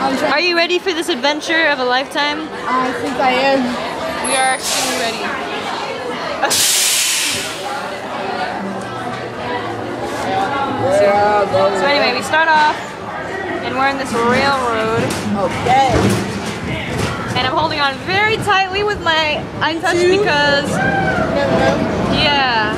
Are you ready for this adventure of a lifetime? I think I am. We are extremely ready. So anyway, we start off, and we're in this railroad. Okay. And I'm holding on very tightly with my eye touch because, yeah.